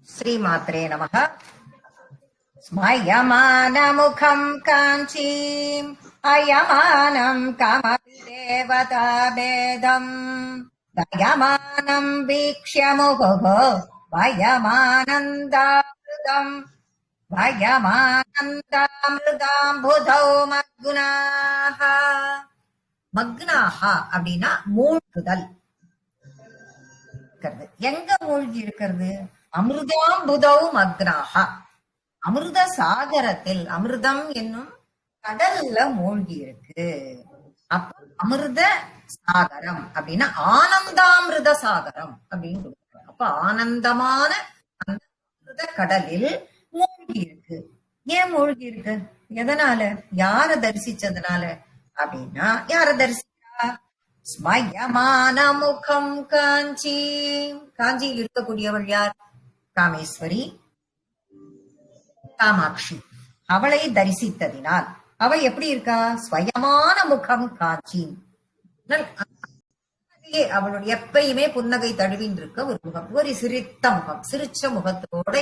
श्रीमात्रे नमः। स्मयमानमुखम् काञ्चीम् अयमानम् कमदेवताभेदम् दयमानम् वीक्ष्य मुहुः वयमानन्दामृतम् वयमानन्दामृताम्बुधौ मग्नाः. மக்னாஹா அப்படின்னா மூழ்குதல். எங்க மூழ்கி இருக்கிறது? அமிர்தாம்புதௌ மக்னாஹா, அமிர்த சாகரத்தில், அமிர்தம் என்னும் கடல்ல மூழ்கி இருக்கு. அப்ப அமிர்த சாகரம் அப்படின்னா ஆனந்தாமிருத சாகரம் அப்படின்னு சொல்றாங்க. அப்ப ஆனந்தமான அந்த அமிர்த கடலில் மூழ்கி இருக்கு. ஏன் மூழ்கி இருக்கு? எதனால? யார தரிசிச்சதுனால அப்படின்னா, யார தரிசிச்சா? ஸ்மயமான முகம் காஞ்சி, காஞ்சியில் இருக்கக்கூடியவள் யார்? காமேஸ்வரி, காமாட்சி. அவளை தரிசித்ததினால் அவள் எப்படி இருக்கா? ஸ்வயமான முகம் காஞ்சி, அவளுடைய எப்பயுமே புன்னகை தழுவின் இருக்க ஒரு முகம், ஒரு சிரித்த முகம், சிரிச்ச முகத்தோட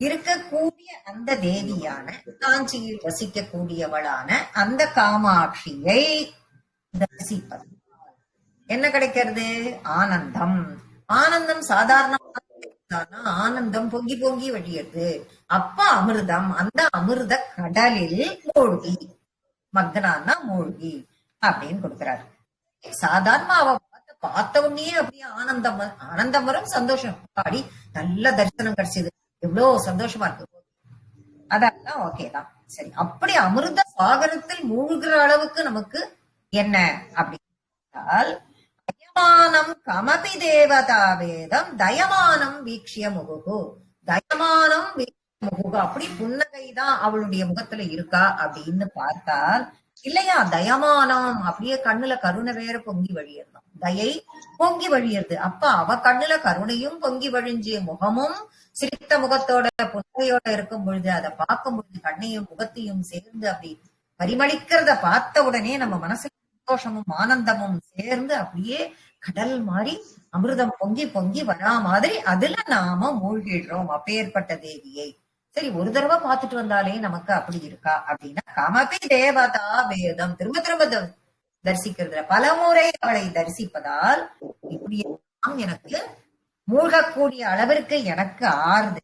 இருக்கக்கூடிய அந்த தேவியான, காஞ்சியில் வசிக்கக்கூடியவளான அந்த காமாட்சியை தரிசிப்பது என்ன கிடைக்கிறது? ஆனந்தம். ஆனந்தம் சாதாரணமான ஆனந்தம் பொங்கி பொங்கி வழியது. அப்ப அமிர்தம், அந்த அமிர்த கடலில் மூழ்கி, மக்னான்னா மூழ்கி அப்படின்னு கொடுக்கிறாரு. சாதாரண அவ பார்த்த உடனே அப்படியே ஆனந்தம் வரும், சந்தோஷம். பாடி நல்ல தரிசனம் கிடைச்சது, எவ்வளவு சந்தோஷமா இருக்கு, அதெல்லாம் ஓகேதான். சரி, அப்படி அமிர்த சாகரத்தில் மூழ்கிற அளவுக்கு நமக்கு என்ன அப்படின்னால், தயமானம் கமபி தேவதா வேதம் தயமானம் வீக்ஷிய முகுகு, தயமானம் முகுகு, அப்படி புன்னகைதான் அவளுடைய முகத்துல இருக்கா அப்படின்னு பார்த்தால் இல்லையா? தயமானம் அப்படியே கண்ணுல கருணை வேற பொங்கி வழியறதாம், தயை பொங்கி வழியறது. அப்ப அவ கண்ணுல கருணையும் பொங்கி வழிஞ்சிய முகமும் சிரித்த முகத்தோட புன்னகையோட இருக்கும் பொழுது, அதை பார்க்கும் பொழுது கண்ணையும் முகத்தையும் சேர்ந்து அப்படி பரிமளிக்கிறத பார்த்த உடனே நம்ம மனசுல சந்தோஷமும் ஆனந்தமும் சேர்ந்து அப்படியே கடல் மாதிரி அமிர்தம் பொங்கி பொங்கி வரா மாதிரி அதுல நாம மூழ்கிடுறோம் அப்பேற்பட்ட தேவியை. சரி, ஒரு தடவை பார்த்துட்டு வந்தாலே நமக்கு அப்படி இருக்கா அப்படின்னா, கமபி தேவதா வேதம், திரும்ப திரும்ப தரிசிக்கிறதுல பலமுறை அவளை தரிசிப்பதால் இப்படி எனக்கு மூழ்கக்கூடிய அளவிற்கு எனக்கு ஆறுது.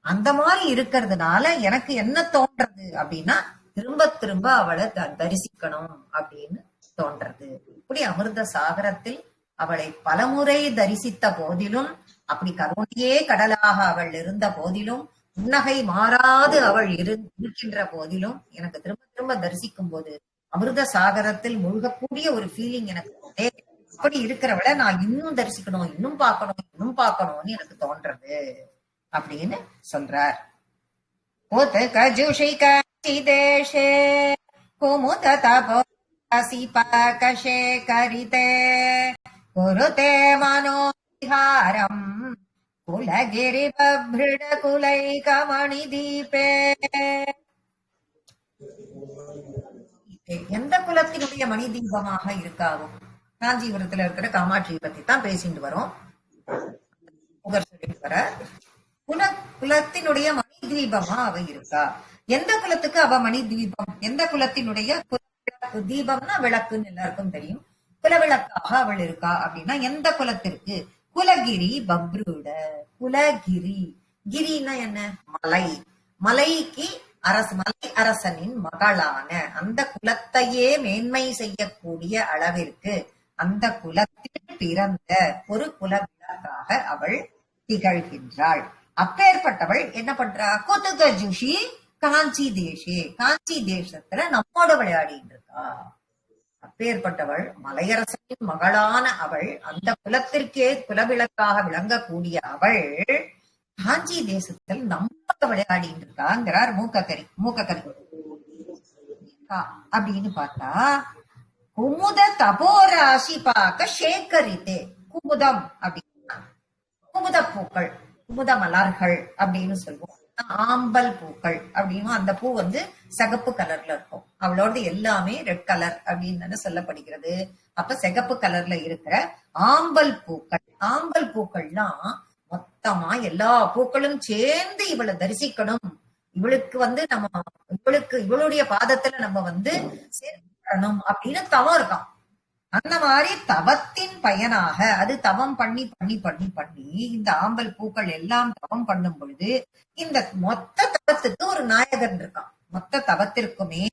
அந்த மாதிரி இருக்கிறதுனால எனக்கு என்ன தோன்றது அப்படின்னா, திரும்ப திரும்ப அவளை தரிசிக்கணும் அப்படின்னு தோன்றது. இப்படி அமிர்த சாகரத்தில் அவளை பலமுறை தரிசித்த போதிலும், அப்படி கருணையே கடலாக அவள் இருந்த போதிலும், புன்னகை மாறாது அவள் இருக்கின்ற போதிலும், எனக்கு திரும்ப திரும்ப தரிசிக்கும் போது அமிர்த சாகரத்தில் மூழ்கக்கூடிய ஒரு ஃபீலிங் எனக்கு அப்படி இருக்கிறவளை நான் இன்னும் தரிசிக்கணும், இன்னும் பார்க்கணும்னு எனக்கு தோன்றது அப்படின்னு சொல்றார். தேசே குமுத தபோசிபகசேகரிதே குருதே மனோவிஹாரம் குலகிரி பப்ருட குலைகமணி தீபே. எந்த குலத்தினுடைய மணி தீபமாக இருக்காவும்? காஞ்சிபுரத்துல இருக்கிற காமாட்சியை பத்தி தான் பேசிட்டு வரோம். குலத்தினுடைய மணி தீபமா அவ இருக்கா? எந்த குலத்துக்கு அவ மணி தீபம்? எந்த குலத்தினுடைய தீபம்னா விளக்குன்னு எல்லாருக்கும் தெரியும். குலவிளக்காக அவள் இருக்கா அப்படின்னா எந்த குலத்திற்கு? குலகிரி பப்ருட. குலகிரி, கிரினா என்ன? மலை. மலைக்கு மலை அரசனின் மகளான அந்த குலத்தையே மேன்மை செய்யக்கூடிய அளவிற்கு அந்த குலத்தில் பிறந்த ஒரு குலவிளக்காக அவள் திகழ்கின்றாள். அப்பேற்பட்டவள் என்ன பண்றா? கொதுக ஜுஷி காஞ்சி தேசே, காஞ்சி தேசத்துல நம்மோட விளையாடிட்டு இருக்கா. அப்பேற்பட்டவள் மலையரசனின் மகளான அவள், அந்த குலத்திற்கே குலவிளக்காக விளங்கக்கூடிய அவள் காஞ்சி தேசத்தில் நம்மோட விளையாடிட்டு இருக்காங்கிறார் மூக்கக்கரி அப்படின்னு பார்த்தா, குமுத தபோராசி பார்க்க சேகரித்தே. குமுதம் அப்படின்னா குமுத பூக்கள், குமுத மலர்கள் அப்படின்னு சொல்லுவோம். ஆம்பல் பூக்கள் அப்படின்னு, அந்த பூ சிகப்பு கலர்ல இருக்கும், அவளோட எல்லாமே ரெட் கலர் அப்படின்னு சொல்லப்படுகிறது. அப்ப சிகப்பு கலர்ல இருக்கிற ஆம்பல் பூக்கள், ஆம்பல் பூக்கள்லாம் மொத்த மொத்தமா எல்லா பூக்களும் சேர்ந்து இவளை தரிசிக்கணும், இவளுக்கு நம்ம இவளுடைய பாதத்துல நம்ம சேர்க்கணும் அப்படின்னு தவம் இருக்கான். அந்த மாதிரி தவத்தின் பயனாக அது தவம் பண்ணி பண்ணி பண்ணி பண்ணி இந்த ஆம்பல் பூக்கள் எல்லாம் தவம் பண்ணும் பொழுது இந்த மொத்த தவத்துக்கு ஒரு நாயகன் இருக்கான். மொத்த தவத்திற்குமே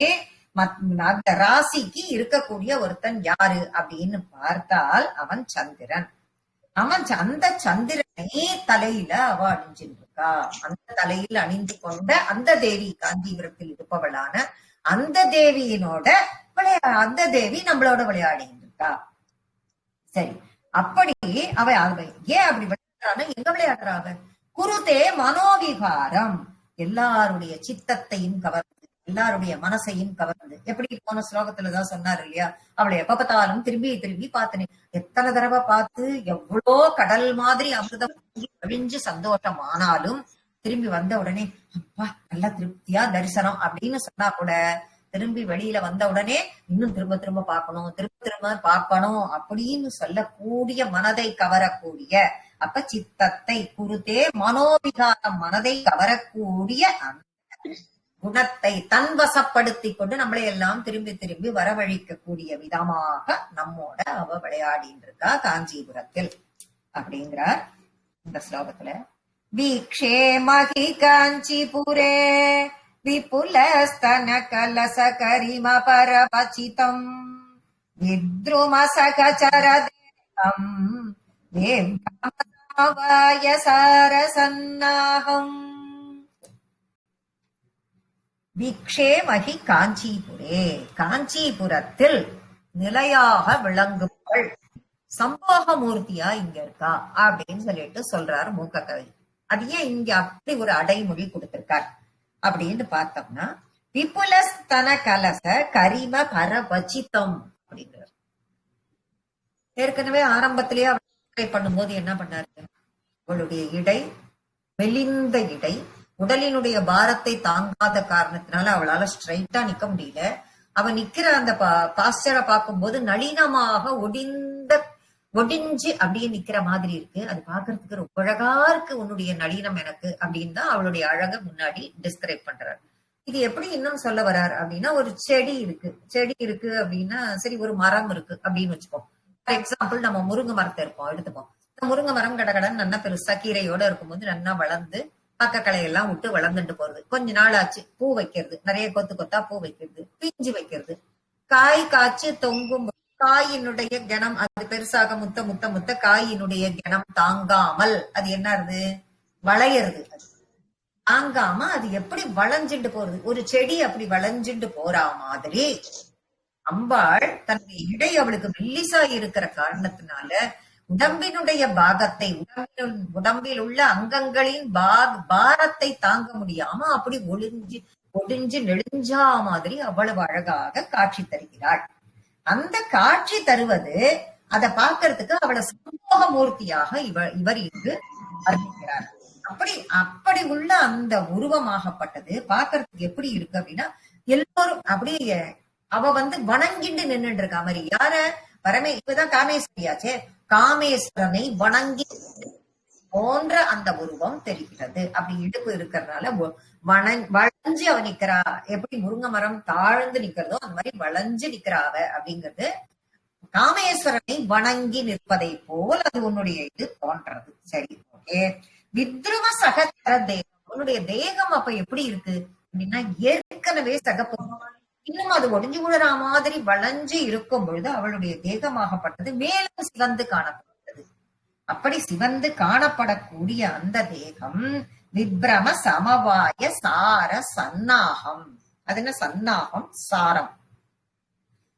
அந்த ராசிக்கு இருக்கக்கூடிய ஒருத்தன் யாரு அப்படின்னு பார்த்தால் அவன் சந்திரன். அந்த சந்திரனை தலையில அவ அணிஞ்சிட்டு இருக்கா. அந்த தலையில் அணிந்து கொண்ட அந்த தேவி, காஞ்சிபுரத்தில் இருப்பவளான அந்த தேவியினோட அந்த தேவி நம்மளோட விளையாடிட்டு இருக்கா. சரி, அப்படி அவ ஏன் அப்படி விளையாடுறான்னு எங்க விளையாடுறாங்க? குருதே மனோவிகாரம், எல்லாருடைய சித்தத்தையும் கவர்ந்து எல்லாருடைய மனசையும் கவர்ந்து. எப்படி போன ஸ்லோகத்துலதான் சொன்னார் இல்லையா, அவளை எப்ப பார்த்தாலும் திரும்பி திரும்பி பார்த்தனேன். எத்தனை தடவை பார்த்து எவ்வளோ கடல் மாதிரி அமிர்தம் அழிஞ்சு சந்தோஷம் ஆனாலும் திரும்பி வந்த உடனே அப்பா நல்லா திருப்தியா தரிசனம் அப்படின்னு சொன்னா கூட திரும்பி வெளியில வந்த உடனே இன்னும் திரும்ப திரும்ப பார்க்கணும், திரும்ப திரும்ப பார்க்கணும் அப்படின்னு சொல்லக்கூடிய மனதை கவரக்கூடிய, அப்ப சித்தத்தை குருதே மனோவிகாரம் மனதை கவரக்கூடிய அந்த குணத்தை தன்வசப்படுத்தி கொண்டு நம்மளை எல்லாம் திரும்பி திரும்பி வரவழைக்கக்கூடிய விதமாக நம்மோட அவ விளையாடின்னு இருக்கா காஞ்சிபுரத்தில் அப்படிங்கிறார் இந்த ஸ்லோகத்துல. வீக்ஷே மகி காஞ்சிபுரே விபுலஸ்தன கலச கரிம பரபசிதம் வித்ரும சகச்சரதேகம் தேவாய சாரசன்னாகம். வீக்ஷே மகி காஞ்சிபுரே, காஞ்சிபுரத்தில் நிலையாக விளங்குங்கள் சம்போகமூர்த்தியா இங்க இருக்கா அப்படின்னு சொல்லிட்டு சொல்றாரு மூக்க கவி. அது ஏன் இங்க அப்படி ஒரு அடைமொழி கொடுத்திருக்கார் அப்படின்னு பார்த்தோம்னா, விபுலஸ்தன கலச கரிம பரவச்சிதம் அப்படிங்கிறார். ஏற்கனவே ஆரம்பத்திலேயே அவர் பண்ணும்போது என்ன பண்ணாரு, அவளுடைய இடை மெலிந்த இடை, உடலினுடைய பாரத்தை தாங்காத காரணத்தினால அவளால ஸ்ட்ரைட்டா நிக்க முடியல. அவ நிக்கிற அந்த பாஸ்டரை பார்க்கும்போது நளினமாக ஒடிஞ்சு அப்படியே நிக்கிற மாதிரி இருக்கு. அது பாக்குறதுக்கு ரொம்ப அழகா இருக்கு, உன்னுடைய நளினம் எனக்கு அப்படின்னு தான் அவளுடைய அழக முன்னாடி டிஸ்கிரைப் பண்றாரு. இது எப்படி இன்னும் சொல்ல வர்றாரு அப்படின்னா, ஒரு செடி இருக்கு அப்படின்னா சரி, ஒரு மரம் இருக்கு அப்படின்னு வச்சுப்போம். ஃபார் எக்ஸாம்பிள் நம்ம முருங்கை மரத்தை எடுத்துப்போம். முருங்கை மரம் கடகடன் நல்லா பெருசா கீரையோட இருக்கும்போது நல்லா வளர்ந்து பக்கக்களை எல்லாம் விட்டு வளர்ந்துட்டு போறது. கொஞ்ச நாள் ஆச்சு, பூ வைக்கிறது, நிறைய கொத்து கொத்தா பூ வைக்கிறது, பிஞ்சு வைக்கிறது, காய் காய்ச்சி தொங்கும். காயினுடைய கணம் அது பெருசாக முத்த காயினுடைய கணம் தாங்காமல் அது என்னது வளையறது. தாங்காம அது எப்படி வளைஞ்சுட்டு போறது, ஒரு செடி அப்படி வளைஞ்சுட்டு போறா மாதிரி அம்பாள் தன்னுடைய இடை அவளுக்கு மெல்லிசா இருக்கிற காரணத்தினால உடம்பினுடைய பாகத்தை உடம்பில் உள்ள அங்கங்களின் பாரத்தை தாங்க முடியாம அப்படி ஒடிஞ்சு நெடுஞ்சா மாதிரி அவ்வளவு அழகாக காட்சி தருகிறாள். அந்த காட்சி தருவது அதை பார்க்கறதுக்கு அவளை சம்போகமூர்த்தியாக இவர் இங்கு வர்ணிக்கிறார். அப்படி உள்ள அந்த உருவமாகப்பட்டது பார்க்கறதுக்கு எப்படி இருக்கு அப்படின்னா, எல்லோரும் அப்படியே அவ வணங்கிட்டு நின்றுட்டு இருக்கா மாதிரி. யார இப்பதான் காமேஸ்வரியாச்சே, காமேஸ்வரனை வணங்கி போன்ற அந்த உருவம் தெரிகிறது. அப்படி இடுப்பு இருக்கிறதுனால வளைஞ்சு அவ நிக்கிறா. எப்படி முருங்கை மரம் தாழ்ந்து நிக்கிறதோ அந்த மாதிரி வளைஞ்சு நிக்கிறாவ அப்படிங்கிறது காமேஸ்வரனை வணங்கி நிற்பதை போல் அது உன்னுடைய இது தோன்றது. சரி, ஓகே. வித்ருவ சகச்சர தேகம், உன்னுடைய தேகம் அப்ப எப்படி இருக்கு அப்படின்னா ஏற்கனவே சகப்பு, இன்னும் அது ஒடிஞ்சு விடுற மாதிரி வளைஞ்சு இருக்கும் பொழுது அவளுடைய தேகமாகப்பட்டது மேலும் சிவந்து காணப்பட்டது. அப்படி சிவந்து காணப்படக்கூடிய அந்த தேகம் விப்ரம சமவாய சார சன்னாகம். அது என்ன சன்னாகம்? சாரம்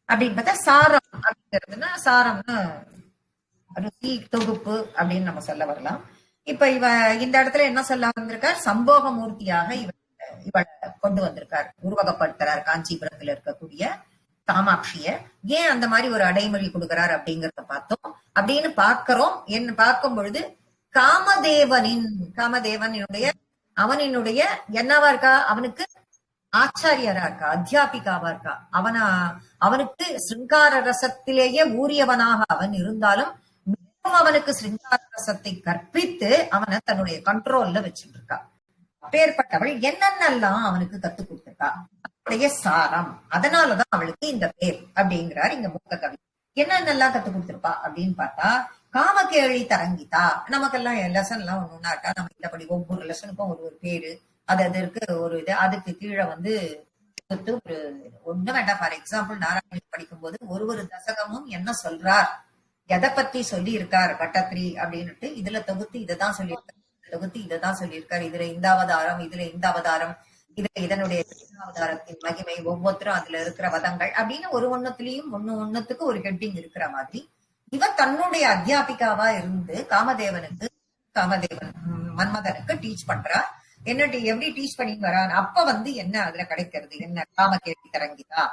அப்படின்னு பார்த்தா, சாரம் அப்படிங்கிறதுனா சாரம்னு ருசி தொகுப்பு அப்படின்னு நம்ம சொல்ல வரலாம். இப்ப இந்த இடத்துல என்ன சொல்ல வந்திருக்கார், சம்போகமூர்த்தியாக இவளை கொண்டு வந்திருக்கார், உருவகப்படுத்துறார் காஞ்சிபுரத்துல இருக்கக்கூடிய காமாட்சிய. ஏன் அந்த மாதிரி ஒரு அடைமொழி கொடுக்கிறார் அப்படிங்கறத பார்த்தோம். அப்படின்னு பார்க்கும் பொழுது காமதேவனினுடைய அவனினுடைய என்னவா இருக்கா, அவனுக்கு ஆச்சாரியரா இருக்கா, அத்தியாபிகாவா இருக்கா. அவனுக்கு சிருங்கார ரசத்திலேயே ஊறியவனாக அவன் இருந்தாலும் அவனுக்கு சிருங்கார ரசத்தை கற்பித்து அவனை தன்னுடைய கண்ட்ரோல்ல வச்சுட்டு இருக்கா. அப்பேற்பட்டவள் என்னென்னலாம் அவனுக்கு கத்துக் கொடுத்திருக்கா, அவளுடைய சாரம். அதனாலதான் அவளுக்கு இந்த பேர் அப்படிங்கிறார் இங்க மூக்க கவி. என்னென்னலாம் கத்துக் கொடுத்திருப்பா அப்படின்னு பார்த்தா, காமகேளி தரங்கிதா. நமக்கெல்லாம் லெசன் எல்லாம் ஒண்ணுன்னாக்கா நம்ம இல்லபடி ஒவ்வொரு லெசனுக்கும் ஒரு ஒரு பேரு, அது அதற்கு ஒரு இது, அதுக்கு கீழே வந்து ஒரு ஒண்ணு வேண்டாம். ஃபார் எக்ஸாம்பிள் நாராயணன் படிக்கும்போது ஒரு தசகமும் என்ன சொல்றார், எதை பத்தி சொல்லி இருக்கார் கட்டத்ரி அப்படின்னுட்டு இதுல தொகுத்து இதைதான் சொல்லியிருக்காரு, தொகுத்து இதைதான் சொல்லியிருக்காரு, இதுல இந்த அவதாரம், இதுல இந்த அவதாரம், இதுல இதனுடைய அவதாரத்தின் மகிமை, ஒவ்வொருத்தரும் அதுல இருக்கிற வதங்கள் அப்படின்னு ஒரு ஒண்ணுத்திலையும் ஒண்ணுத்துக்கு ஒரு ஹெட்டிங் இருக்கிற மாதிரி இவ தன்னுடைய அத்தியாபிகாவா இருந்து காமதேவன் மன்மதனுக்கு டீச் பண்றா. என்ன எப்படி டீச் பண்ணி வரான், அப்ப வந்து என்ன அதுல கிடைக்கிறது, என்ன காமகேளி தரங்கிதா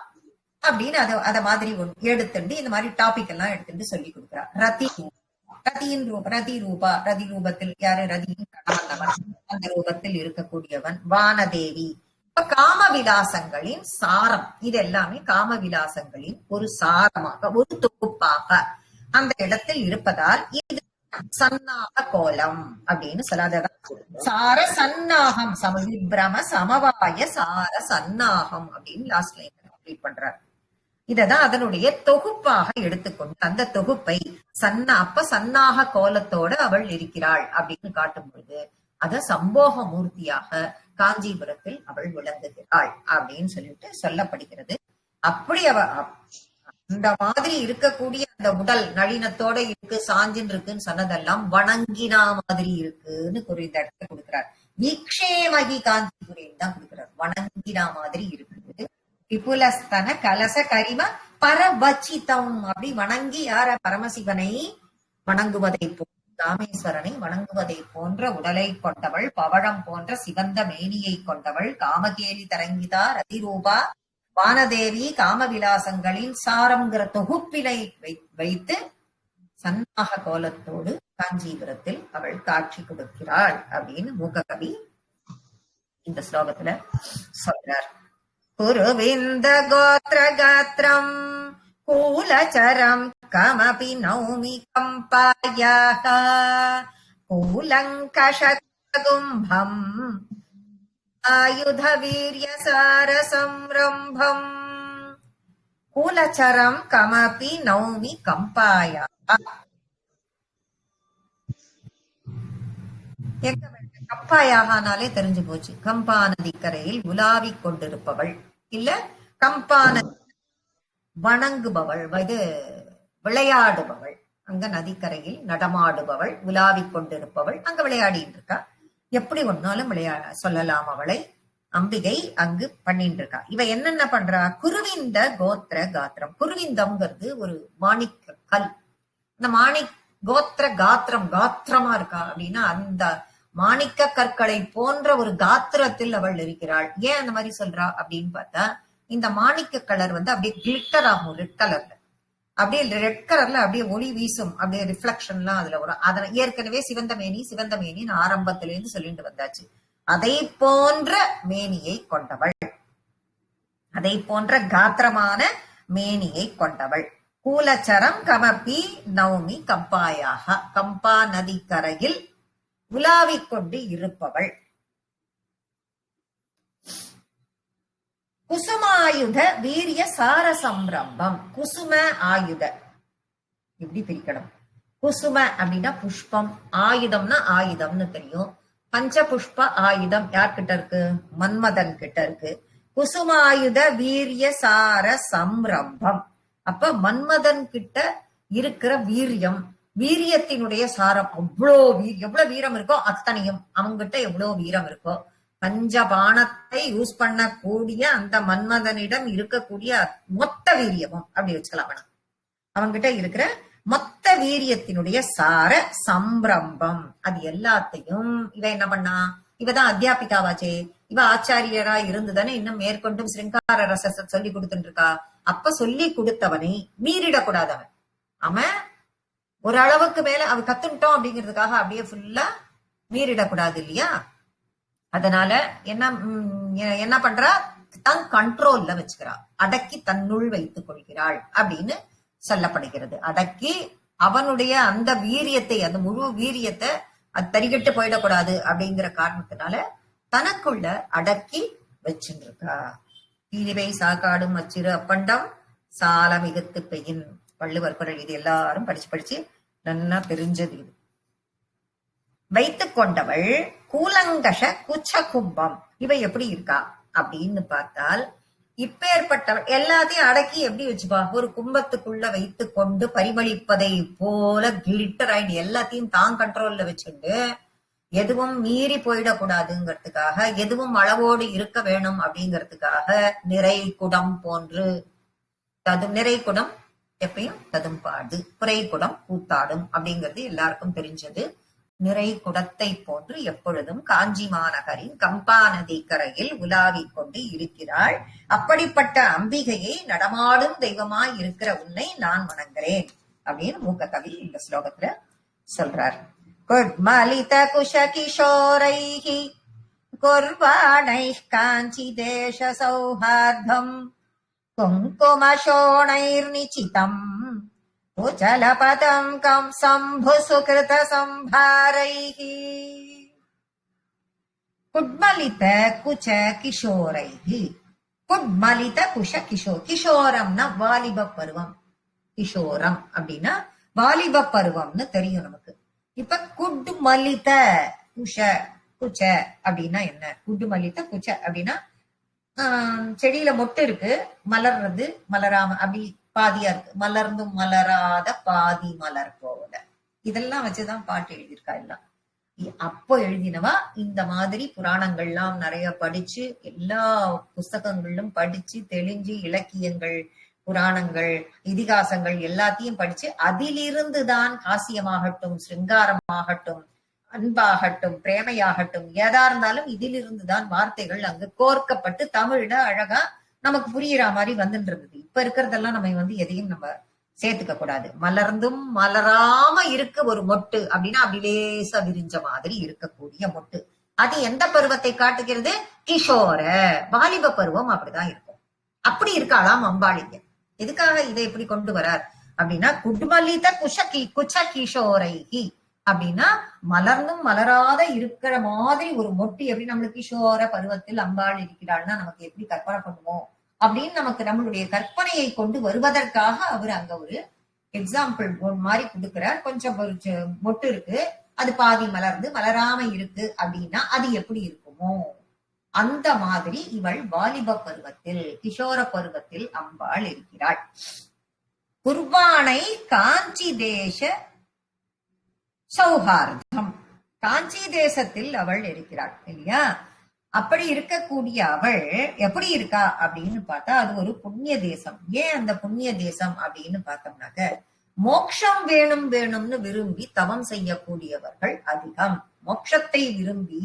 அப்படின்னு அத மாதிரி எடுத்துட்டு இந்த மாதிரி டாபிக் எல்லாம் எடுத்துட்டு சொல்லி கொடுக்குறா. ரதி ரூபத்தில் யாரு, ரதியின் கணவன், அந்த ரூபத்தில் இருக்கக்கூடியவன் வானதேவி. இப்ப காம விலாசங்களின் சாரம், இது எல்லாமே காம விலாசங்களின் ஒரு சாரமாக, ஒரு தொகுப்பாக அந்த இடத்தில் இருப்பதால் இது சன்னாக கோலம் அப்படின்னு சொல்லாததான். சார சன்னாகம், சமவிப்ரம சமவாய சார சன்னாகம் அப்படின்னு லாஸ்ட் லைன் கம்ப்ளீட் பண்றார். இததான் அதனுடைய தொகுப்பாக எடுத்துக்கொண்டு அந்த தொகுப்பை அப்ப சன்னாக கோலத்தோட அவள் இருக்கிறாள் அப்படின்னு காட்டும் பொழுது அத சம்போக மூர்த்தியாக காஞ்சிபுரத்தில் அவள் விளங்குகிறாள் அப்படின்னு சொல்லிட்டு சொல்லப்படுகிறது. அப்படி அவ இந்த மாதிரி இருக்கக்கூடிய அந்த உடல் நளினத்தோட இருக்கு, சாஞ்சின் இருக்குன்னு சொன்னதெல்லாம் வணங்கினா மாதிரி இருக்குன்னு ஒரு இந்த இடத்துல கொடுக்கிறார். வீக்ஷேமகி காஞ்சிபுரேன்னு தான் கொடுக்கிறார். வணங்கினா மாதிரி இருக்குது. விபுலஸ்தன கலச கரிம பரவச்சிதம், அப்படி வணங்கி யார, பரமசிவனை வணங்குவதை ராமேஸ்வரனை வணங்குவதை போன்ற உடலை கொண்டவள், பவழம் போன்ற சிவந்த மேனியை கொண்டவள், காமகேலி தரங்கிதா ரதிரூபா வானதேவி, காமவிலாசங்களின் சாரம்ங்கிற தொகுப்பினை வைத்து சன்னாக கோலத்தோடு காஞ்சிபுரத்தில் அவள் காட்சி கொடுக்கிறாள் அப்படின்னு மூக்க கவி இந்த ஸ்லோகத்துல சொல்றார். குருவிந்த கோத்ர காத்ரம் கூலச்சரம் கமபி நௌமி கம்பாயாஹ கூலங்கஷகும்பம் ஆயுத வீர்ய சார சம்ரம்பம். கூலச்சரம் கமபி நௌமி கம்பாயாஹ. கம்பாயாகனாலே தெரிஞ்சு போச்சு, கம்பா நதிக்கரையில் உலாவிக் கொண்டிருப்பவள், இல்ல கம்பா நதி வணங்குபவள், இது விளையாடுபவள், அங்க நதிக்கரையில் நடமாடுபவள், உலாவிக் கொண்டிருப்பவள், அங்க விளையாடிட்டு இருக்கா. எப்படி ஒன்னாலும் சொல்லலாம் அவளை. அம்பிகை அங்கு பண்ணிட்டு இருக்கா. இவ என்னென்ன பண்றா, குருவிந்த கோத்திர காத்திரம். குருவிந்தம்ங்கிறது ஒரு மாணிக்க கல். அந்த மாணிக் கோத்திர காத்திரம், காத்திரமா இருக்கா அப்படின்னா அந்த மாணிக்க கற்களை போன்ற ஒரு காத்திரத்தில் அவள் இருக்கிறாள். ஏன் அந்த மாதிரி சொல்றா அப்படின்னு பார்த்தா, இந்த மாணிக்க கலர் வந்து அப்படியே கிளிட்டர் ஆகும் ரெட் கலர்ல, அப்படியே ரெட் கலர்ல அப்படியே ஒளி வீசும், அப்படியே ரிஃப்ளெக்ஷன் எல்லாம் அதுல வரும். அதனை ஏற்கனவே சிவந்த மேனின்னு ஆரம்பத்திலிருந்து சொல்லிட்டு வந்தாச்சு. அதை போன்ற மேனியை கொண்டவள், அதை போன்ற காத்திரமான மேனியை கொண்டவள். கூலச்சரம் கமபி நௌமி கம்பாயாக, கம்பா நதிக்கரையில் உலாவிக் கொண்டு இருப்பவள். குசுமாயுத வீரிய சார சம்ரம்பம். குசும ஆயுத எப்படி பிரிக்கணும்? குசும அப்படின்னா புஷ்பம், ஆயுதம்னா ஆயுதம்னு தெரியும். பஞ்ச புஷ்ப ஆயுதம் யார்கிட்ட இருக்கு? மன்மதன் கிட்ட இருக்கு. குசுமாயுத வீரிய சார சம்ரம்பம், அப்ப மன்மதன் கிட்ட இருக்கிற வீரியம், வீரியத்தினுடைய சாரம், எவ்வளவு வீரம் இருக்கோ அத்தனையும் அவங்கிட்ட எவ்வளவு வீரம் இருக்கோ, பஞ்சபாணத்தை யூஸ் பண்ணக்கூடிய அந்த மன்மதனிடம் இருக்கக்கூடிய மொத்த வீரியமும் அப்படி வச்சுக்கலாம். அவங்கிட்ட இருக்கிற மொத்த வீரியத்தினுடைய சார சம்பிரம்பம், அது எல்லாத்தையும் இவ என்ன பண்ணா, இவதான் அத்தியாபிகாவாச்சே, இவ ஆச்சாரியரா இருந்துதானே இன்னும் மேற்கொண்டும் சிருங்கார ரசத்தை சொல்லி கொடுத்துட்டு இருக்கா. அப்ப சொல்லி கொடுத்தவனை மீறிடக்கூடாதவன். அவன் ஓரளவுக்கு மேல அவன் கத்துட்டோம் அப்படிங்கிறதுக்காக அப்படியே ஃபுல்லா மீறிடக்கூடாது இல்லையா. அதனால என்ன பண்றா, தன் கண்ட்ரோல்ல வச்சுக்கிறா, அடக்கி தன்னுள் வைத்துக் கொள்கிறாள் அப்படின்னு சொல்லப்படுகிறது. அடக்கி அவனுடைய அந்த வீரியத்தை, அந்த முழு வீரியத்தை அது தரிகட்டு போயிடக்கூடாது அப்படிங்கிற காரணத்தினால தனக்குள்ள அடக்கி வச்சுருக்கா. பீலிவை சாக்காடும் அச்சிறு அப்பண்டம் சால மிகுத்து பெயின். வள்ளுவர் குறள். இது எல்லாரும் படிச்சு நன்னா தெரிஞ்சது. இது வைத்துக் கொண்டவள் கூலங்கஷ குச்ச கும்பம். இவ எப்படி இருக்கா அப்படின்னு பார்த்தால், இப்பேற்பட்டவள் எல்லாத்தையும் அடக்கி எப்படி வச்சுப்பா, ஒரு கும்பத்துக்குள்ள வைத்துக் கொண்டு பரிமளிப்பதை போல கிளிட்டர் ஆயிடு எல்லாத்தையும் தான் கண்ட்ரோல்ல வச்சுட்டு எதுவும் மீறி போயிடக்கூடாதுங்கிறதுக்காக, எதுவும் அளவோடு இருக்க வேணும் அப்படிங்கிறதுக்காக நிறை குடம் போன்று நிறை குடம் எப்பயும் ததும்பாடு, குறை குடம் கூத்தாடும் அப்படிங்கிறது எல்லாருக்கும் தெரிஞ்சது. நிறை குடத்தை போன்று எப்பொழுதும் காஞ்சி மாநகரின் கம்பா நதி கரையில் உலாவிக் கொண்டு இருக்கிறாள். அப்படிப்பட்ட அம்பிகையை நடமாடும் தெய்வமாய் இருக்கிற உன்னை நான் வணங்குறேன் அப்படின்னு மூக்க கவி இந்த ஸ்லோகத்துல சொல்றார். குட்மலித குஷ கிஷோரைஹி குர்வாணைஹ் காஞ்சி தேச சௌஹார்தம் குங்குமசோணைர்நிச்சிதம் குஜலபதம் கம் சம்பு சுகிருத சம்பாரைஹி. குட்மலித குச்ச கிஷோரைஹி. குட்மலித குஷ கிஷோர். கிஷோரம்னா வாலிப பருவம். கிஷோரம் அப்படின்னா வாலிப பருவம்னு தெரியும் நமக்கு. இப்ப குட்மலித குஷ குச்ச அப்படின்னா என்ன? குட்மலித குச்ச அப்படின்னா செடியில மொட்டு இருக்கு, மலர்றது மலராம அப்படி பாதியா இருக்கு, மலர்ந்தும் மலராத பாதி மலர் போல. இதெல்லாம் வச்சுதான் பாட்டு எழுதியிருக்கா எல்லாம். அப்போ எழுதினவா இந்த மாதிரி புராணங்கள்லாம் நிறைய படிச்சு, எல்லா புஸ்தகங்களிலும் படிச்சு தெளிஞ்சு, இலக்கியங்கள், புராணங்கள், இதிகாசங்கள் எல்லாத்தையும் படிச்சு அதிலிருந்துதான் காசியமாகட்டும், சிருங்காரமாகட்டும், அன்பாகட்டும், பிரேமையாகட்டும், எதா இருந்தாலும் இதிலிருந்துதான் வார்த்தைகள் அங்கு கோர்க்கப்பட்டு தமிழ்ல அழகா நமக்கு புரியுற மாதிரி வந்துட்டு இருந்தது. இப்ப இருக்கிறதெல்லாம் நம்ம எதையும் நம்ம சேர்த்துக்க கூடாது. மலர்ந்தும் மலராம இருக்க ஒரு மொட்டு அப்படின்னா அப்படி லேசா விரிஞ்ச மாதிரி இருக்கக்கூடிய மொட்டு. அது எந்த பருவத்தை காட்டுகிறது? கிஷோர வாலிப பருவம். அப்படிதான் இருக்கும். அப்படி இருக்காளாம் அம்பாளிங்க. எதுக்காக இதை எப்படி கொண்டு வரார் அப்படின்னா, குட்மலித குச்ச கிஷோரைஹி அப்படின்னா மலர்ந்தும் மலராத இருக்கிற மாதிரி ஒரு மொட்டி. எப்படி நம்மளுக்கு கிஷோர பருவத்தில் அம்பாள் இருக்கிறாள்னா நமக்கு எப்படி கற்பனை பண்ணுவோம் அப்படின்னு நமக்கு நம்மளுடைய கற்பனையை கொண்டு வருவதற்காக அவர் அங்க ஒரு எக்ஸாம்பிள் மாதிரி கொடுக்கிறார். கொஞ்சம் மொட்டு இருக்கு, அது பாதி மலர்ந்து மலராம இருக்கு அப்படின்னா அது எப்படி இருக்குமோ அந்த மாதிரி இவள் வாலிப பருவத்தில், கிஷோர பருவத்தில் அம்பாள் இருக்கிறாள். குர்பானை காஞ்சி தேச சௌஹார்தம். காஞ்சி தேசத்தில் அவள் இருக்கிறாள் இல்லையா? அப்படி இருக்கக்கூடிய அவள் எப்படி இருக்கா அப்படின்னு பார்த்தா, அது ஒரு புண்ணிய தேசம். ஏன் அந்த புண்ணிய தேசம் அப்படின்னு பார்த்தோம்னாக்க, மோட்சம் வேணும் வேணும்னு விரும்பி தவம் செய்யக்கூடியவர்கள் அதிகம். மோட்சத்தை விரும்பி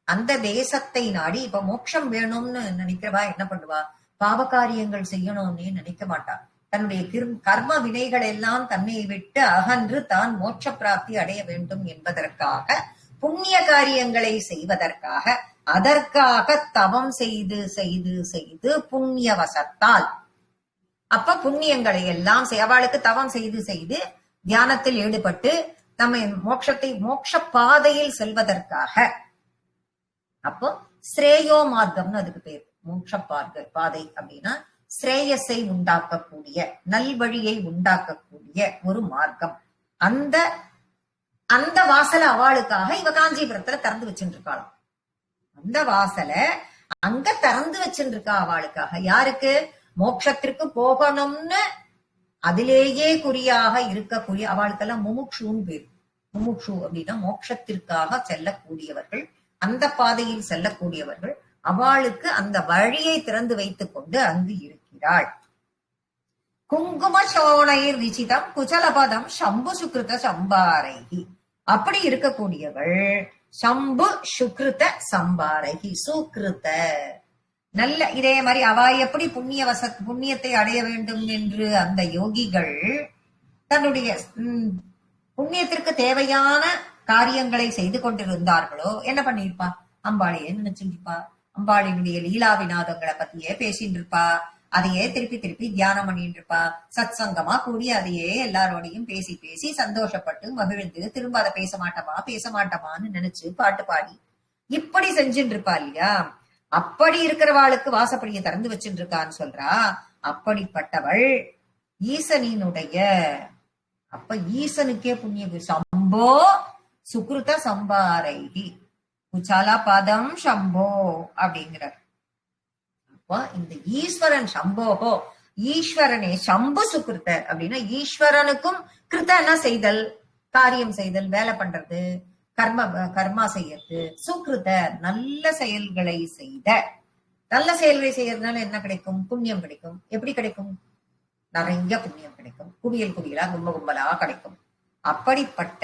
அந்த தேசத்தை நாடி, இப்ப மோட்சம் வேணும்னு நினைக்கிறவா என்ன பண்ணுவா? பாவகாரியங்கள் செய்யணும்னு நினைக்க மாட்டா. தன்னுடைய கர்ம வினைகள் எல்லாம் தன்னை விட்டு அகன்று தான் மோட்ச பிராப்தி அடைய வேண்டும் என்பதற்காக, புண்ணிய காரியங்களை செய்வதற்காக, அதற்காக தவம் செய்து செய்து செய்து புண்ணிய வசத்தால், அப்ப புண்ணியங்களை எல்லாம் அவளுக்கு தவம் செய்து செய்து தியானத்தில் ஈடுபட்டு நம்ம மோட்ச பாதையில் செல்வதற்காக, அப்போ ஸ்ரேயோ மார்க்கம்னு அதுக்கு பேர். மோட்ச பாதை அப்படின்னா ஸ்ரேயஸை உண்டாக்கக்கூடிய, நல்வழியை உண்டாக்கக்கூடிய ஒரு மார்க்கம். அந்த அந்த வாசலை அவளுக்காக இவ காஞ்சிபுரத்துல திறந்து வச்சுட்டு இருக்காளாம். அந்த வாசலை அங்க திறந்து வச்சுட்டு இருக்கா அவளுக்காக. யாருக்கு? மோட்சத்திற்கு போகணும்னு அதிலேயே குறியாக இருக்கக்கூடிய அவளுக்கெல்லாம் முமுக்ஷுன்னு பேர். முமுக்ஷு அப்படின்னா மோட்சத்திற்காக செல்லக்கூடியவர்கள், அந்த பாதையில் செல்லக்கூடியவர்கள். அவளுக்கு அந்த வழியை திறந்து வைத்துக் கொண்டு அங்கு இருக்கிறாள். குங்கும சோணைர் நிச்சிதம் குஜலபதம் சம்பு சுக்ருத சம்பாரைகி. அப்படி இருக்கக்கூடியவள் சம்பு சுக்ருத சம்பாரைகி. சுக்ருத நல்ல இதே மாதிரி அவ எப்படி புண்ணியத்தை அடைய வேண்டும் என்று அந்த யோகிகள் தன்னுடைய புண்ணியத்திற்கு தேவையான காரியங்களை செய்து கொண்டிருந்தார்களோ என்ன பண்ணிருப்பா? அம்பாளையே நினைச்சிருப்பா. அம்பாளினுடைய லீலா வினாதங்களை பத்தியே பேசிட்டு இருப்பா. அதையே திருப்பி திருப்பி தியானம் பண்ணிட்டு இருப்பா. சத் சங்கமா கூடி அதையே எல்லாரோடையும் பேசி பேசி சந்தோஷப்பட்டு மகிழ்ந்து திரும்ப அதை பேச மாட்டோமான்னு நினைச்சு பாட்டு பாடி இப்படி செஞ்சுட்டு இருப்பா இல்லையா. அப்படி இருக்கிறவாளுக்கு வாசப்படியை திறந்து வச்சுட்டு இருக்கான்னு சொல்றா. அப்படிப்பட்டவள் ஈசனினுடைய, அப்ப ஈசனுக்கே புண்ணிய சம்போ சுக்ருத சம்பாரைகி குச்சாலா பதம் சம்போ அப்படிங்கிறார். அப்போ இந்த ஈஸ்வரன் சம்போகோ, ஈஸ்வரனே சம்பு சுக்ருத அப்படின்னா ஈஸ்வரனுக்கும் கிருத்தனா செய்தல், காரியம் செய்தல், வேலை பண்றது, கர்மா செய்யறது, சுக்ருத நல்ல செயல்களை செய்த. நல்ல செயல்களை செய்யறதுனால என்ன கிடைக்கும்? புண்ணியம் கிடைக்கும். எப்படி கிடைக்கும்? நிறைய புண்ணியம் கிடைக்கும். குவியல் குவியலா கும்பலா கிடைக்கும். அப்படிப்பட்ட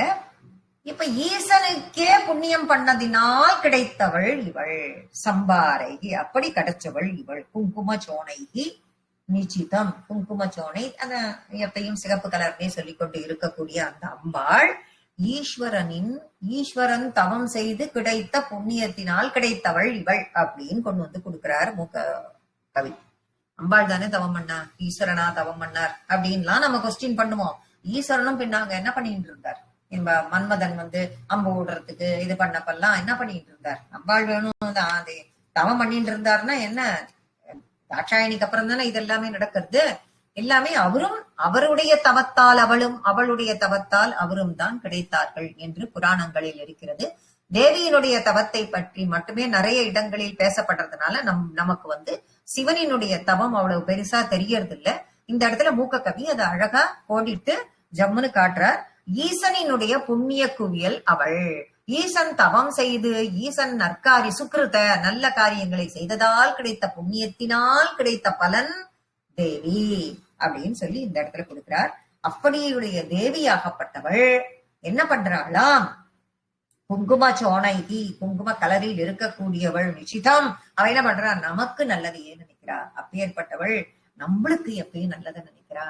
இப்ப ஈசனுக்கே புண்ணியம் பண்ணதினால் கிடைத்தவள் இவள் சம்பாரைகி. அப்படி கிடைச்சவள் இவள். குங்கும சோனைகி நிச்சிதம். குங்கும சோனை அந்த எப்பையும் சிகப்பு கலர்னே சொல்லிக்கொண்டு இருக்கக்கூடிய அந்த அம்பாள் ஈஸ்வரன் தவம் செய்து கிடைத்த புண்ணியத்தினால் கிடைத்தவள் இவள் அப்படின்னு கொண்டு வந்து கொடுக்கிறார் மூக்க கவி. அம்பாள் தானே தவம் பண்ணா, ஈஸ்வரனா தவம் பண்ணார் அப்படின்லாம் நம்ம கொஸ்டின் பண்ணுவோம். ஈஸ்வரனும் பின்னாங்க என்ன பண்ணிட்டு இருந்தார்? மன்மதன் வந்து அம்பு விடுறதுக்கு இது பண்ணப்பெல்லாம் என்ன பண்ணிட்டு இருந்தார்? அம்பாள் வேணும் தவம் பண்ணிட்டு இருந்தாருன்னா என்ன, தாட்சாயணிக்கு அப்புறம் தானே இது எல்லாமே நடக்கிறது. எல்லாமே அவருடைய தவத்தால் அவளுடைய தவத்தால் அவரும் தான் கிடைத்தார்கள் என்று புராணங்களில் இருக்கிறது. தேவியினுடைய தவத்தை பற்றி மட்டுமே நிறைய இடங்களில் பேசப்படுறதுனால நமக்கு வந்து சிவனினுடைய தவம் அவ்வளவு பெருசா தெரியறது இல்ல. இந்த இடத்துல மூக்க கவி அதை அழகா கோடிட்டு ஜம்முன்னு காட்டுறார். ஈசனினுடைய புண்ணிய குவியல் அவள். ஈசன் தவம் செய்து ஈசன் நற்காரி சுக்ருத நல்ல காரியங்களை செய்ததால் கிடைத்த புண்ணியத்தினால் கிடைத்த பலன் தேவி அப்படின்னு சொல்லி இந்த இடத்துல கொடுக்கிறார். அப்படியுடைய தேவியாகப்பட்டவள் என்ன பண்றாளாம்? குங்கும சோனைகி, குங்கும கலரில் இருக்கக்கூடியவள் நிச்சிதம். அவ என்ன பண்றா? நமக்கு நல்லதையே நினைக்கிறா. அப்பேற்பட்டவள் நம்மளுக்கு எப்பயும் நல்லதை நினைக்கிறா.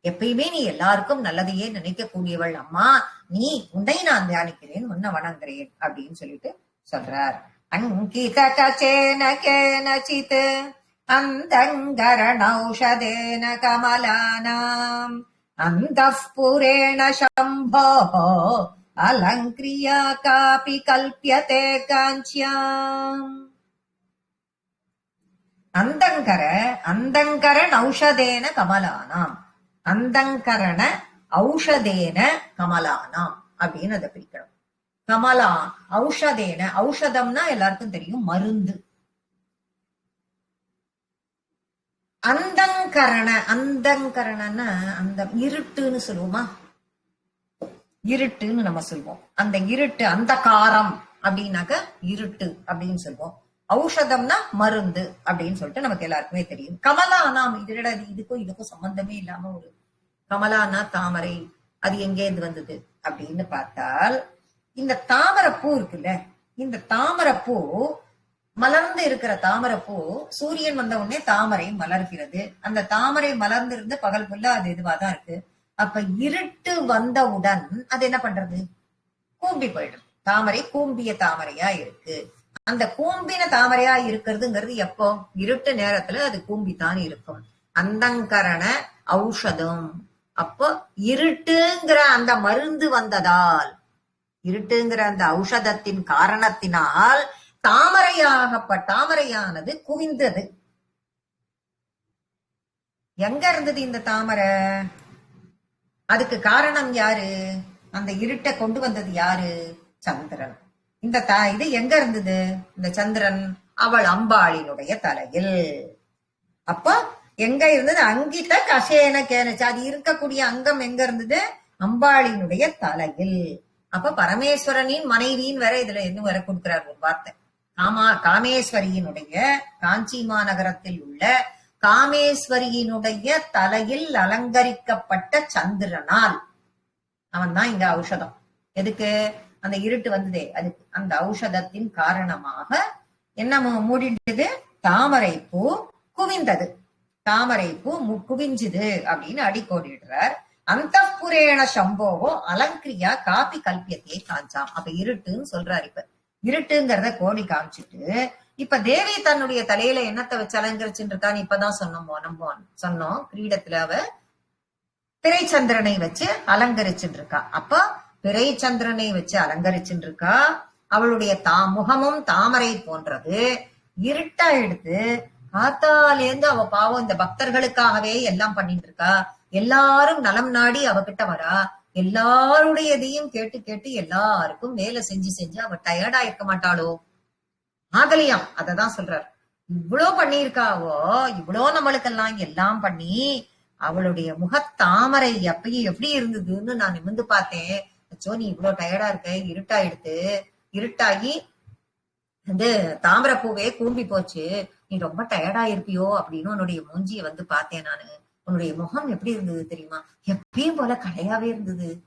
எப்பயுமே நீ எல்லாருக்கும் நல்லதையே நினைக்க கூடியவள் அம்மா. நீ உன்னை நான் தியானிக்கிறேன், உன்னை வணங்குறேன் அப்படின்னு சொல்லிட்டு சொல்றார். அங்கித கச்சேன கேனசித் அந்தங்கரணௌஷதேன கமலானாம் அந்தఃபுரேண சம்போ அலங்கிரியா காபி கல்பியதே காஞ்சியாம். அந்தங்கரண ஔஷதேன கமலானாம். அந்தங்கரண ஔஷதேன கமலானாம் அப்படின்னு அதை பிரிக்கணும். கமலா ஔஷதேன, ஔஷதம்னா எல்லாருக்கும் தெரியும் மருந்து. அந்தங்கரணன்னா அந்த இருட்டுன்னு சொல்லுவோமா, இருட்டுன்னு நம்ம சொல்லுவோம். அந்த இருட்டு, அந்த காரம் அப்படின்னாக்க இருட்டு அப்படின்னு சொல்லுவோம். ஔஷதம்னா மருந்து அப்படின்னு சொல்லிட்டு நமக்கு எல்லாருக்குமே தெரியும். கமலானாம் இதுக்கும் சம்பந்தமே இல்லாம ஒரு கமலானா தாமரை, அது எங்கேருந்து வந்தது அப்படின்னு பார்த்தால் இந்த தாமரைப்பூ இருக்குல்ல, இந்த தாமரைப்பூ மலர்ந்து இருக்கிற தாமரைப்பூ சூரியன் வந்த உடனே தாமரை மலர்கிறது. அந்த தாமரை மலர்ந்திருந்து பகல் ஃபுல்லா அது இதுவாதான் இருக்கு. அப்ப இருட்டு வந்தவுடன் அது என்ன பண்றது? கூம்பி போயிடுது. தாமரை கூம்பிய தாமரையா இருக்கு. அந்த கூம்பின தாமரையா இருக்கிறதுங்கிறது எப்போ? இருட்டு நேரத்துல அது கூம்பித்தான் இருக்கும். அந்தங்கரண ஔஷதம். அப்போ இருட்டுங்கிற அந்த மருந்து வந்ததால், இருட்டுங்கிற அந்த ஔஷதத்தின் காரணத்தினால் தாமரையானது குவிந்தது. எங்க இருந்தது இந்த தாமரை? அதுக்கு காரணம் யாரு? அந்த இருட்டை கொண்டு வந்தது யாரு? சந்திரன். இந்த இது எங்க இருந்தது? இந்த சந்திரன் அவள் அம்பாளினுடைய தலையில். அப்ப எங்க இருந்தது? அங்கிட்ட கசேன கேனச்சு. அது இருக்கக்கூடிய அங்கம் எங்க இருந்தது? அம்பாளினுடைய தலையில். அப்ப பரமேஸ்வரனின் மனைவியின் வேற இதுல இன்னும் வர கொடுக்கிறார் ஒரு வார்த்தை. காமேஸ்வரியினுடைய, காஞ்சி மாநகரத்தில் உள்ள காமேஸ்வரியினுடைய தலையில் அலங்கரிக்கப்பட்ட சந்திரனால் அவன் தான் இங்க ஔஷதம். எதுக்கு? அந்த இருட்டு வந்ததே அதுக்கு. அந்த ஔஷதத்தின் காரணமாக என்ன மூடிட்டது? தாமரை பூ குவிந்தது. தாமரை பூ குவிஞ்சுது அப்படின்னு அடிக்கோடிடுறார். அந்தப்புரேண சம்போவோ அலங்கிரியா காப்பி கல்பியத்தையே காஞ்சாம். அப்ப இருட்டுன்னு சொல்றாரு. இப்ப இருட்டுங்கிறத கோடி காமிச்சிட்டு, இப்ப தேவி தன்னுடைய தலையில என்னத்தை வச்சு அலங்கரிச்சுட்டு இருக்கான்னு இப்பதான் சொன்னோம் கிரீடத்துல அவ பிறைச்சந்திரனை வச்சு அலங்கரிச்சுட்டு இருக்கா. அப்ப பிறைச்சந்திரனை வச்சு அலங்கரிச்சுட்டு இருக்கா. அவளுடைய முகமும் தாமரை போன்றது. இருட்டா எடுத்து காத்தாலேந்து அவ பாவம் இந்த பக்தர்களுக்காகவே எல்லாம் பண்ணிட்டு இருக்கா. எல்லாரும் நலம் நாடி அவகிட்ட வரா. எல்லாருடையதையும் கேட்டு கேட்டு எல்லாருக்கும் வேலை செஞ்சு அவ டயர்டா இருக்க மாட்டாளோ? ஆகலையாம். அததான் சொல்றார். இவ்வளோ பண்ணியிருக்காவோ, இவ்வளோ நம்மளுக்கெல்லாம் எல்லாம் பண்ணி அவளுடைய முகத்தாமரை எப்பயும் எப்படி இருந்ததுன்னு நான் நிமிர்ந்து பார்த்தேன். அச்சோ, நீ இவ்வளவு டயர்டா இருக்க, இருட்டாகி வந்து தாமரை பூவே கூம்பி போச்சு, நீ ரொம்ப டயர்டா இருப்பியோ அப்படின்னு உன்னுடைய மூஞ்சிய வந்து பார்த்தேன் நானு. உன்னுடைய முகம் எப்படி இருந்தது தெரியுமா? எப்பயும் போல கலையாவே இருந்தது.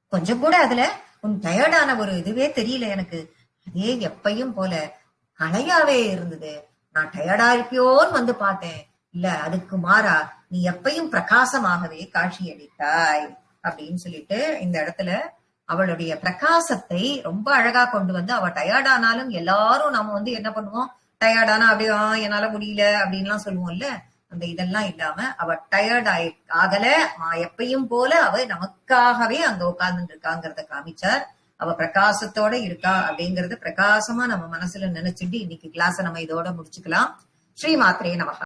கொஞ்சம் கூட அதுல உன் டயர்டான ஒரு இதுவே தெரியல எனக்கு. அதே எப்பயும் போல கலையாவே இருந்தது. நான் டயர்டா இருப்பியோன்னு வந்து பார்த்தேன். இல்ல, அதுக்கு மாறா நீ எப்பயும் பிரகாசமாகவே காட்சி அளித்தாய் அப்படின்னு சொல்லிட்டு இந்த இடத்துல அவளுடைய பிரகாசத்தை ரொம்ப அழகா கொண்டு வந்து, அவ டயர்டானாலும் எல்லாரும் நம்ம வந்து என்ன பண்ணுவோம், டயர்டானா அப்படியே என்னால முடியல அப்படின்லாம் சொல்லுவோம்ல. அந்த இதெல்லாம் இல்லாம அவ டயர்ட் ஆகல, எப்பயும் போல அவ நமக்காகவே அங்க உட்கார்ந்துட்டு இருக்காங்கிறத காமிச்சார். அவ பிரகாசத்தோட இருக்கா அப்படிங்கறத பிரகாசமா நம்ம மனசுல நினைச்சுட்டு இன்னைக்கு கிளாஸ நம்ம இதோட முடிச்சுக்கலாம். ஸ்ரீ மாத்ரே நமஹ.